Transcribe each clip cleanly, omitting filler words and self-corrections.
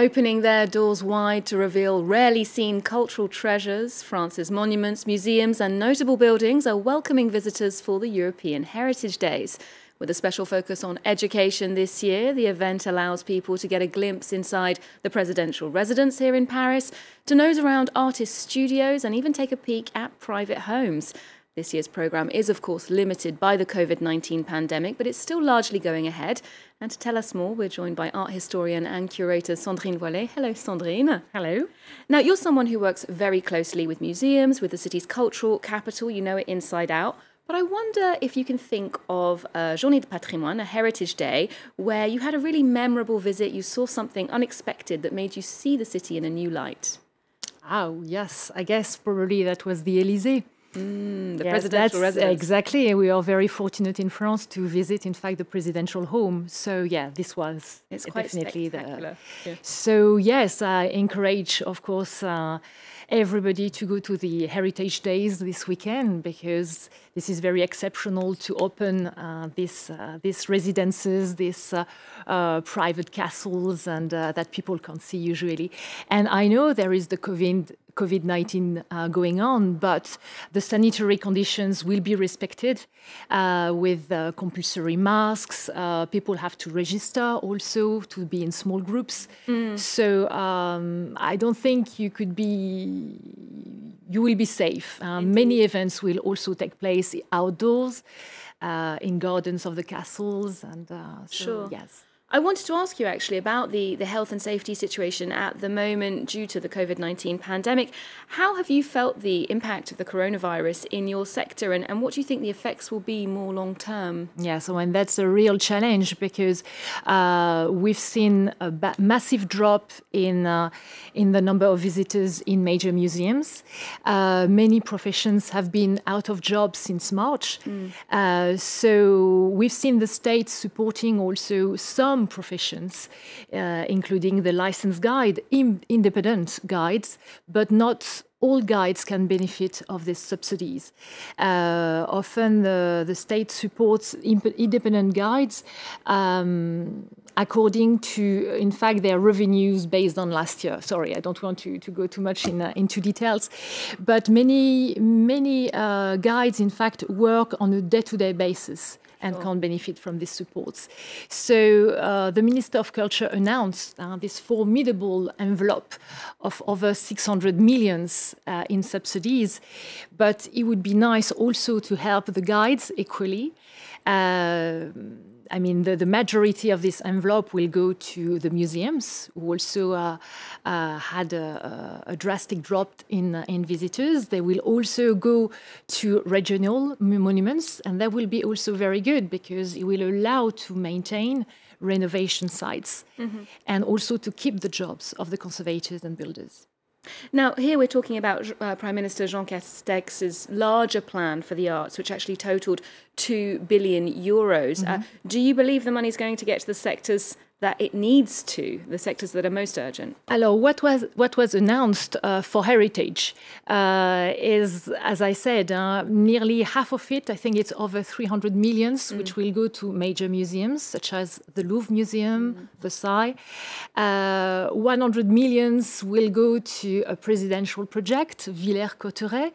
Opening their doors wide to reveal rarely seen cultural treasures, France's monuments, museums and notable buildings are welcoming visitors for the European Heritage Days. With a special focus on education this year, the event allows people to get a glimpse inside the presidential residence here in Paris, to nose around artists' studios and even take a peek at private homes. This year's programme is, of course, limited by the COVID-19 pandemic, but it's still largely going ahead. And to tell us more, we're joined by art historian and curator Sandrine Voillet. Hello, Sandrine. Hello. Now, you're someone who works very closely with museums, with the city's cultural capital. You know it inside out. But I wonder if you can think of a Journée de Patrimoine, a Heritage Day, where you had a really memorable visit, you saw something unexpected that made you see the city in a new light. Oh, yes. I guess probably that was the Élysée. The presidential residence. Exactly. We are very fortunate in France to visit, in fact, the presidential home. So, yeah, this was definitely spectacular. Yeah. So, yes, I encourage, of course, everybody to go to the Heritage Days this weekend, because this is very exceptional to open these residences, these private castles, and that people can't see usually. And I know there is the COVID-19 going on, but the sanitary conditions will be respected with compulsory masks. People have to register also to be in small groups. So I don't think you will be safe. Many events will also take place outdoors, in gardens of the castles. And Sure. Yes. I wanted to ask you actually about the health and safety situation at the moment due to the COVID-19 pandemic. How have you felt the impact of the coronavirus in your sector, and what do you think the effects will be more long term? Yeah, so and that's a real challenge, because we've seen a massive drop in the number of visitors in major museums. Many professions have been out of job since March. So we've seen the state supporting also some professions, including the licensed guide, independent guides, but not all guides can benefit of these subsidies. Often the state supports independent guides according to, in fact, their revenues based on last year. Sorry, I don't want to go too much into details. But many guides, in fact, work on a day-to-day basis and can't benefit from these supports. So the Minister of Culture announced this formidable envelope of over 600 millions in subsidies, but it would be nice also to help the guides equally. I mean, the majority of this envelope will go to the museums, who also had a drastic drop in visitors. They will also go to regional monuments, and that will be also very good, because it will allow to maintain renovation sites and also to keep the jobs of the conservators and builders. Now, here we're talking about Prime Minister Jean Castex's larger plan for the arts, which actually totaled 2 billion euros. Do you believe the money is going to get to the sectors that it needs to, the sectors that are most urgent? Alors, what was announced for heritage is, as I said, nearly half of it, I think it's over 300 millions, which will go to major museums, such as the Louvre Museum, Versailles. 100 millions will go to a presidential project, Villers-Cotterêts.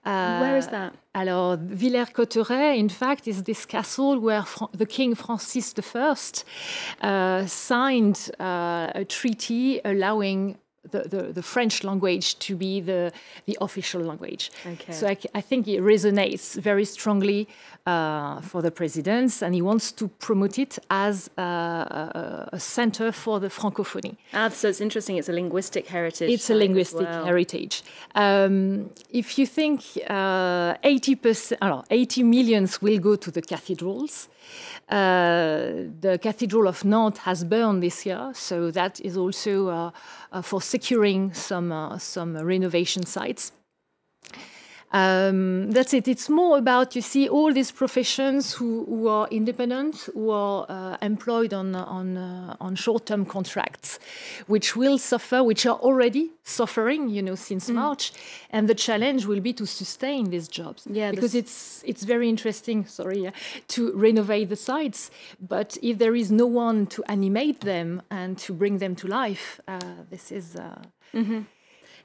Where is that? Alors, Villers-Cotterêts, in fact, is this castle where the King Francis I signed a treaty allowing the French language to be the official language. Okay. So I think it resonates very strongly for the president, and he wants to promote it as a center for the francophonie. So it's interesting, it's a linguistic heritage. It's a linguistic heritage. If you think 80 millions will go to the cathedrals. The Cathedral of Nantes has burned this year, so that is also for securing some renovation sites. That's it. It's more about, you see, all these professions who are independent, who are employed on short-term contracts, which will suffer, which are already suffering, since March. And the challenge will be to sustain these jobs. Yeah, because it's very interesting, to renovate the sites. But if there is no one to animate them and to bring them to life, this is...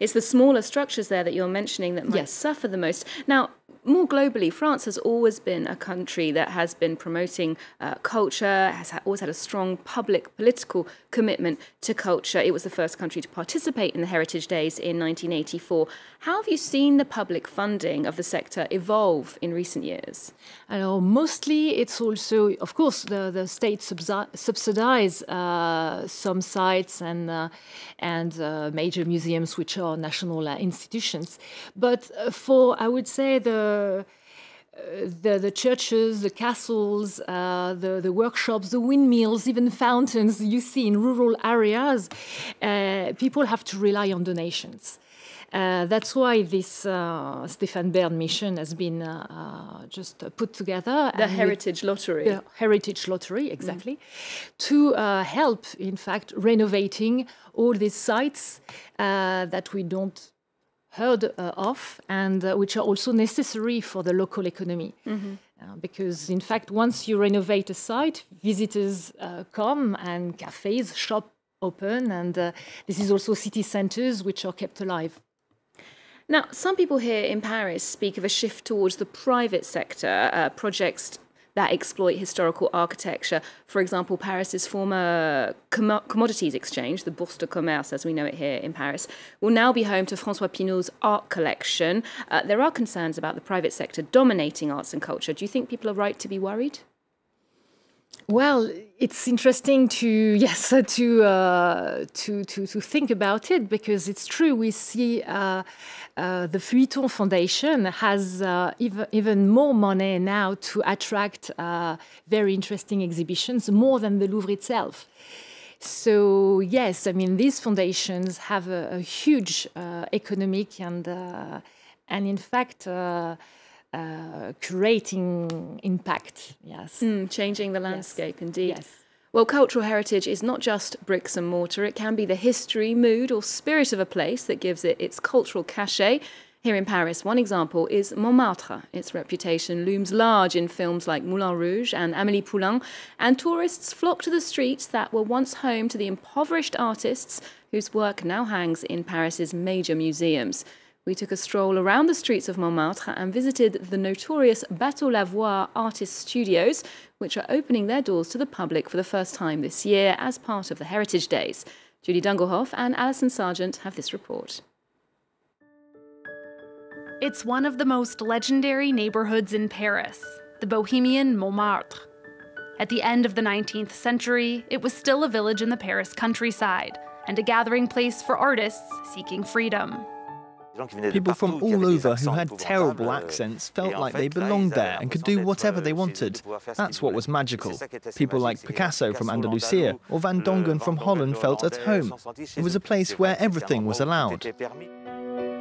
It's the smaller structures there that you're mentioning that might suffer the most. Now, more globally, France has always been a country that has been promoting culture, has always had a strong public political commitment to culture. It was the first country to participate in the Heritage Days in 1984. How have you seen the public funding of the sector evolve in recent years? Mostly it's also, of course, the state subsidize some sites and major museums which are national institutions. But I would say the churches, the castles, the workshops, the windmills, even fountains you see in rural areas, people have to rely on donations. That's why this Stéphane Bern mission has been just put together. The Heritage Lottery. The Heritage Lottery, exactly, to help, in fact, renovating all these sites that we don't heard of and which are also necessary for the local economy. Because, in fact, once you renovate a site, visitors come and cafes, shops open, and this is also city centres which are kept alive. Now, some people here in Paris speak of a shift towards the private sector, projects that exploit historical architecture. For example, Paris's former commodities exchange, the Bourse de Commerce, as we know it here in Paris, will now be home to François Pinault's art collection. There are concerns about the private sector dominating arts and culture. Do you think people are right to be worried? Well, it's interesting to think about it, because it's true. We see the Feuilleton Foundation has even more money now to attract very interesting exhibitions, more than the Louvre itself. So yes, I mean, these foundations have a huge economic and in fact. Creating impact, yes. Changing the landscape, indeed. Yes. Well, cultural heritage is not just bricks and mortar. It can be the history, mood or spirit of a place that gives it its cultural cachet. Here in Paris, one example is Montmartre. Its reputation looms large in films like Moulin Rouge and Amélie Poulain, and tourists flock to the streets that were once home to the impoverished artists whose work now hangs in Paris's major museums. We took a stroll around the streets of Montmartre and visited the notorious Bateau Lavoir artist studios, which are opening their doors to the public for the first time this year as part of the Heritage Days. Julie Dungelhoff and Alison Sargent have this report. It's one of the most legendary neighborhoods in Paris, the Bohemian Montmartre. At the end of the 19th century, it was still a village in the Paris countryside and a gathering place for artists seeking freedom. People from all over who had terrible accents felt like they belonged there and could do whatever they wanted. That's what was magical. People like Picasso from Andalusia or Van Dongen from Holland felt at home. It was a place where everything was allowed.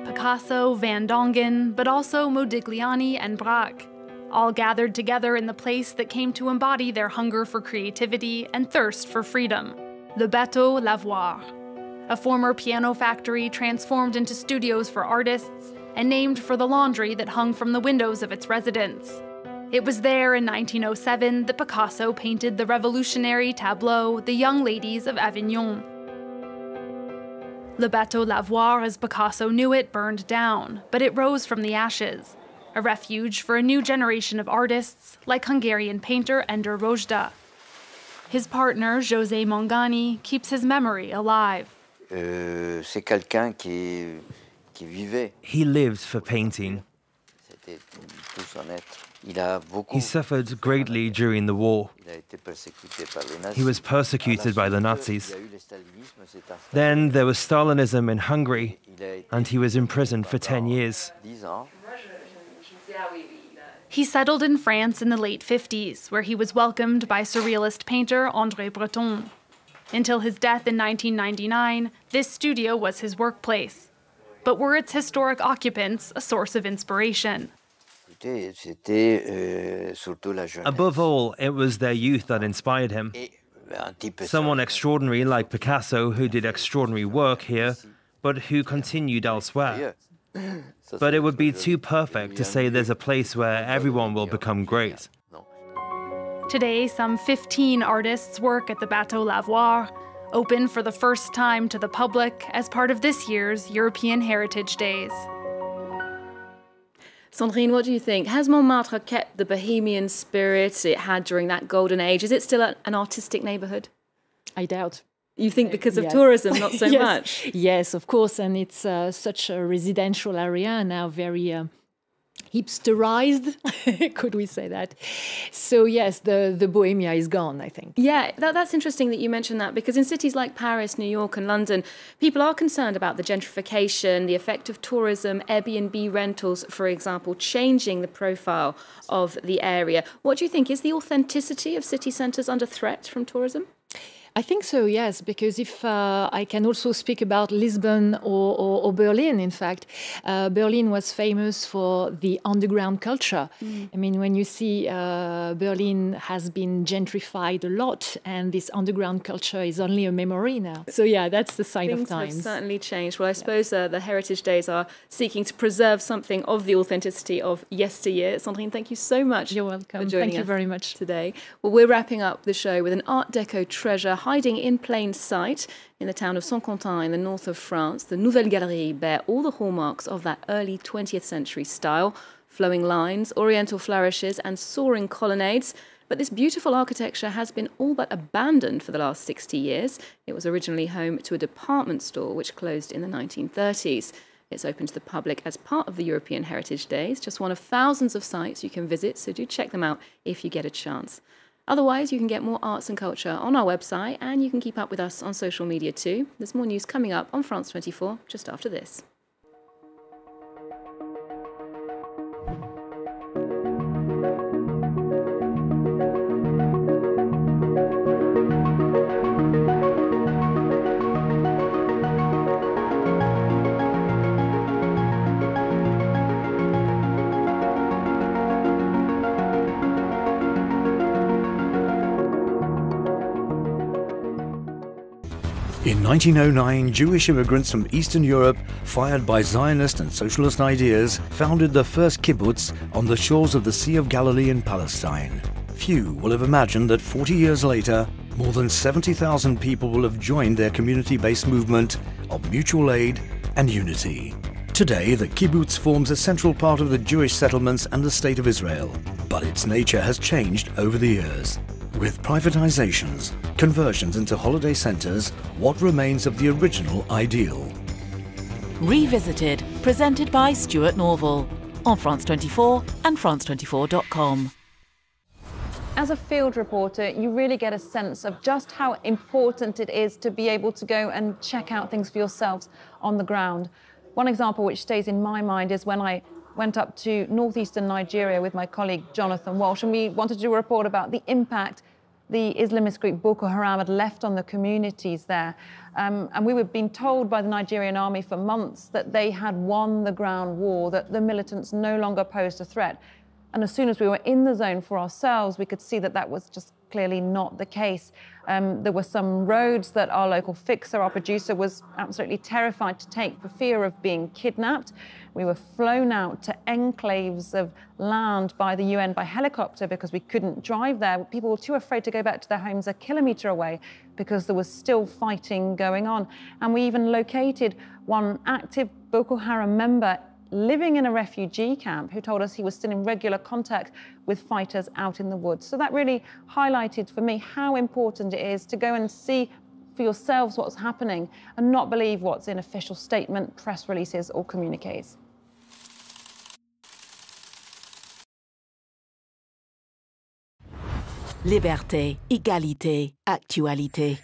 Picasso, Van Dongen, but also Modigliani and Braque, all gathered together in the place that came to embody their hunger for creativity and thirst for freedom, the Bateau Lavoir. A former piano factory transformed into studios for artists and named for the laundry that hung from the windows of its residents. It was there in 1907 that Picasso painted the revolutionary tableau, The Young Ladies of Avignon. Le Bateau Lavoir, as Picasso knew it, burned down, but it rose from the ashes, a refuge for a new generation of artists like Hungarian painter Ender Rojda. His partner, José Mangani, keeps his memory alive. He lived for painting. He suffered greatly during the war. He was persecuted by the Nazis. Then there was Stalinism in Hungary, and he was imprisoned for 10 years. He settled in France in the late 50s, where he was welcomed by surrealist painter André Breton. Until his death in 1999, this studio was his workplace. but were its historic occupants a source of inspiration? Above all, it was their youth that inspired him. Someone extraordinary like Picasso, who did extraordinary work here, but who continued elsewhere. But it would be too perfect to say there's a place where everyone will become great. Today, some 15 artists work at the Bateau Lavoir, open for the first time to the public as part of this year's European Heritage Days. Sandrine, what do you think? Has Montmartre kept the bohemian spirit it had during that golden age? Is it still an artistic neighbourhood? I doubt. You think because of tourism, not so yes. much? Yes, of course, and it's such a residential area now, very hipsterized, could we say that? So yes, the bohemia is gone, I think. Yeah, that's interesting that you mentioned that, because in cities like Paris, New York and London, people are concerned about the gentrification, the effect of tourism, Airbnb rentals, for example, changing the profile of the area. What do you think? Is the authenticity of city centres under threat from tourism? I think so, yes, because if I can also speak about Lisbon or Berlin, in fact. Berlin was famous for the underground culture. I mean, when you see Berlin has been gentrified a lot, and this underground culture is only a memory now. So yeah, that's the sign of times. Things have certainly changed. Well, I suppose the Heritage Days are seeking to preserve something of the authenticity of yesteryear. Sandrine, thank you so much. You're welcome. For joining thank you us very much today. Well, we're wrapping up the show with an Art Deco treasure hiding in plain sight in the town of Saint-Quentin in the north of France. The Nouvelle Galerie bear all the hallmarks of that early 20th century style: flowing lines, oriental flourishes and soaring colonnades. But this beautiful architecture has been all but abandoned for the last 60 years. It was originally home to a department store which closed in the 1930s. It's open to the public as part of the European Heritage Days, just one of thousands of sites you can visit, so do check them out if you get a chance. Otherwise, you can get more arts and culture on our website, and you can keep up with us on social media too. There's more news coming up on France 24 just after this. In 1909, Jewish immigrants from Eastern Europe, fired by Zionist and socialist ideas, founded the first kibbutz on the shores of the Sea of Galilee in Palestine. Few will have imagined that 40 years later, more than 70,000 people will have joined their community-based movement of mutual aid and unity. Today, the kibbutz forms a central part of the Jewish settlements and the State of Israel, but its nature has changed over the years. With privatizations, conversions into holiday centres, what remains of the original ideal? Revisited, presented by Stuart Norval on France 24 and France24.com. As a field reporter, you really get a sense of just how important it is to be able to go and check out things for yourselves on the ground. One example which stays in my mind is when I went up to northeastern Nigeria with my colleague Jonathan Walsh, and we wanted to do a report about the impact the Islamist group Boko Haram had left on the communities there. And we were being told by the Nigerian army for months that they had won the ground war, that the militants no longer posed a threat. And as soon as we were in the zone for ourselves, we could see that that was just clearly not the case. There were some roads that our local fixer, our producer, was absolutely terrified to take for fear of being kidnapped. We were flown out to enclaves of land by the UN by helicopter because we couldn't drive there. People were too afraid to go back to their homes a kilometre away because there was still fighting going on. And we even located one active Boko Haram member living in a refugee camp who told us he was still in regular contact with fighters out in the woods. So that really highlighted for me how important it is to go and see for yourselves what's happening and not believe what's in official statement, press releases or communiques. Liberté, égalité, actualité.